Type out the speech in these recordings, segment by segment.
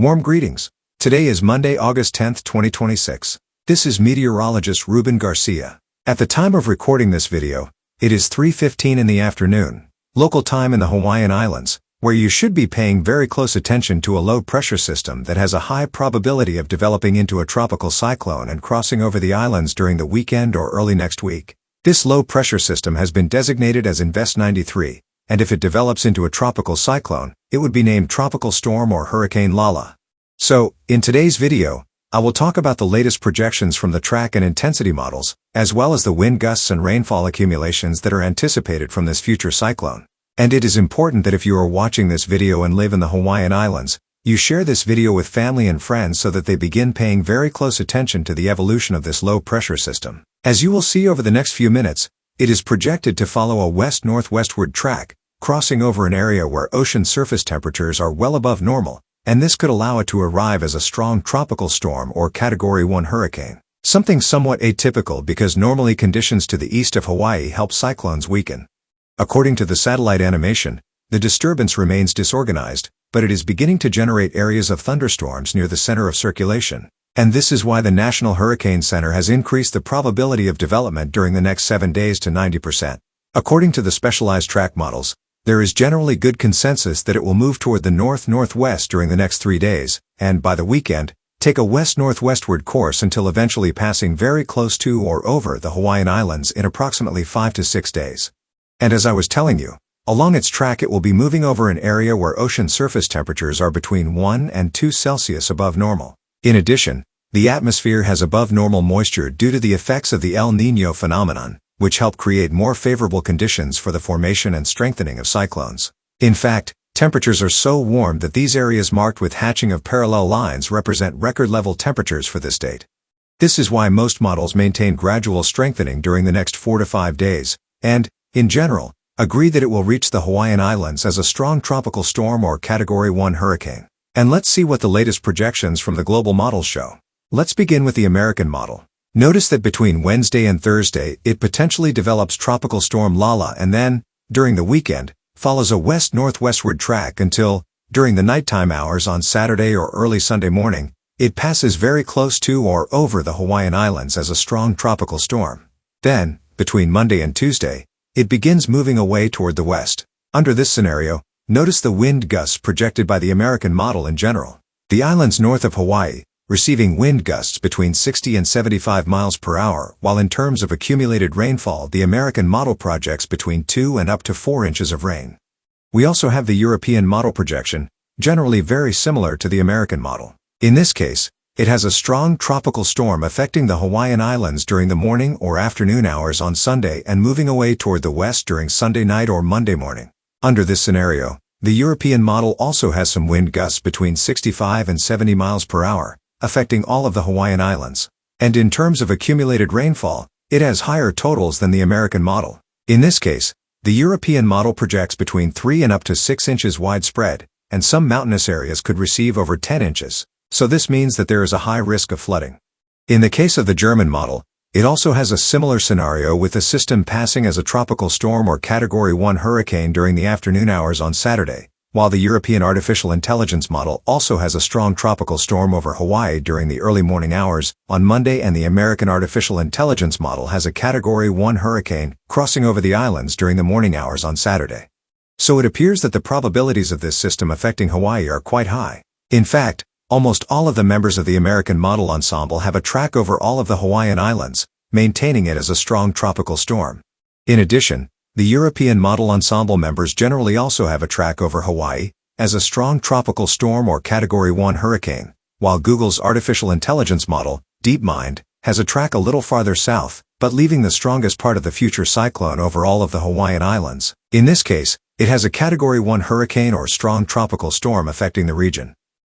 Warm greetings. Today is Monday, August 10th, 2026. This is meteorologist Rubén García. At the time of recording this video, it is 3:15 in the afternoon, local time in the Hawaiian Islands, where you should be paying very close attention to a low-pressure system that has a high probability of developing into a tropical cyclone and crossing over the islands during the weekend or early next week. This low-pressure system has been designated as Invest 93, and if it develops into a tropical cyclone, it would be named Tropical Storm or Hurricane Lala. So, in today's video, I will talk about the latest projections from the track and intensity models, as well as the wind gusts and rainfall accumulations that are anticipated from this future cyclone. And it is important that if you are watching this video and live in the Hawaiian Islands, you share this video with family and friends so that they begin paying very close attention to the evolution of this low-pressure system. As you will see over the next few minutes, it is projected to follow a west-northwestward track, crossing over an area where ocean surface temperatures are well above normal, and this could allow it to arrive as a strong tropical storm or Category 1 hurricane. Something somewhat atypical because normally conditions to the east of Hawaii help cyclones weaken. According to the satellite animation, the disturbance remains disorganized, but it is beginning to generate areas of thunderstorms near the center of circulation. And this is why the National Hurricane Center has increased the probability of development during the next 7 days to 90%. According to the specialized track models, there is generally good consensus that it will move toward the north-northwest during the next 3 days, and by the weekend, take a west-northwestward course until eventually passing very close to or over the Hawaiian Islands in approximately 5 to 6 days. And as I was telling you, along its track it will be moving over an area where ocean surface temperatures are between 1 and 2 Celsius above normal. In addition, the atmosphere has above normal moisture due to the effects of the El Niño phenomenon, which help create more favorable conditions for the formation and strengthening of cyclones. In fact, temperatures are so warm that these areas marked with hatching of parallel lines represent record-level temperatures for this date. This is why most models maintain gradual strengthening during the next 4 to 5 days, and, in general, agree that it will reach the Hawaiian Islands as a strong tropical storm or Category 1 hurricane. And let's see what the latest projections from the global models show. Let's begin with the American model. Notice that between Wednesday and Thursday, it potentially develops Tropical Storm Lala and then, during the weekend, follows a west-northwestward track until, during the nighttime hours on Saturday or early Sunday morning, it passes very close to or over the Hawaiian Islands as a strong tropical storm. Then, between Monday and Tuesday, it begins moving away toward the west. Under this scenario, notice the wind gusts projected by the American model in general. The islands north of Hawaii, receiving wind gusts between 60 and 75 miles per hour, while in terms of accumulated rainfall the American model projects between 2 and up to 4 inches of rain. We also have the European model projection, generally very similar to the American model. In this case, it has a strong tropical storm affecting the Hawaiian Islands during the morning or afternoon hours on Sunday and moving away toward the west during Sunday night or Monday morning. Under this scenario, the European model also has some wind gusts between 65 and 70 miles per hour, affecting all of the Hawaiian Islands. And in terms of accumulated rainfall, it has higher totals than the American model. In this case, the European model projects between 3 and up to 6 inches widespread, and some mountainous areas could receive over 10 inches, so this means that there is a high risk of flooding. In the case of the German model, it also has a similar scenario with the system passing as a tropical storm or Category 1 hurricane during the afternoon hours on Saturday, while the European Artificial Intelligence model also has a strong tropical storm over Hawaii during the early morning hours on Monday, and the American Artificial Intelligence model has a Category 1 hurricane crossing over the islands during the morning hours on Saturday. So it appears that the probabilities of this system affecting Hawaii are quite high. In fact, almost all of the members of the American model ensemble have a track over all of the Hawaiian Islands, maintaining it as a strong tropical storm. In addition, the European model ensemble members generally also have a track over Hawaii as a strong tropical storm or Category 1 hurricane, while Google's artificial intelligence model, DeepMind, has a track a little farther south, but leaving the strongest part of the future cyclone over all of the Hawaiian Islands. In this case, it has a Category 1 hurricane or strong tropical storm affecting the region.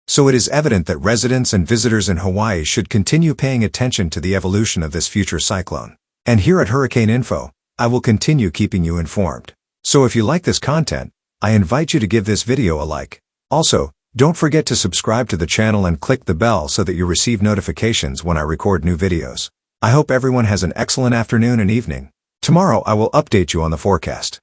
So it is evident that residents and visitors in Hawaii should continue paying attention to the evolution of this future cyclone. And here at Hurricane Info, I will continue keeping you informed. So if you like this content, I invite you to give this video a like. Also, don't forget to subscribe to the channel and click the bell so that you receive notifications when I record new videos. I hope everyone has an excellent afternoon and evening. Tomorrow I will update you on the forecast.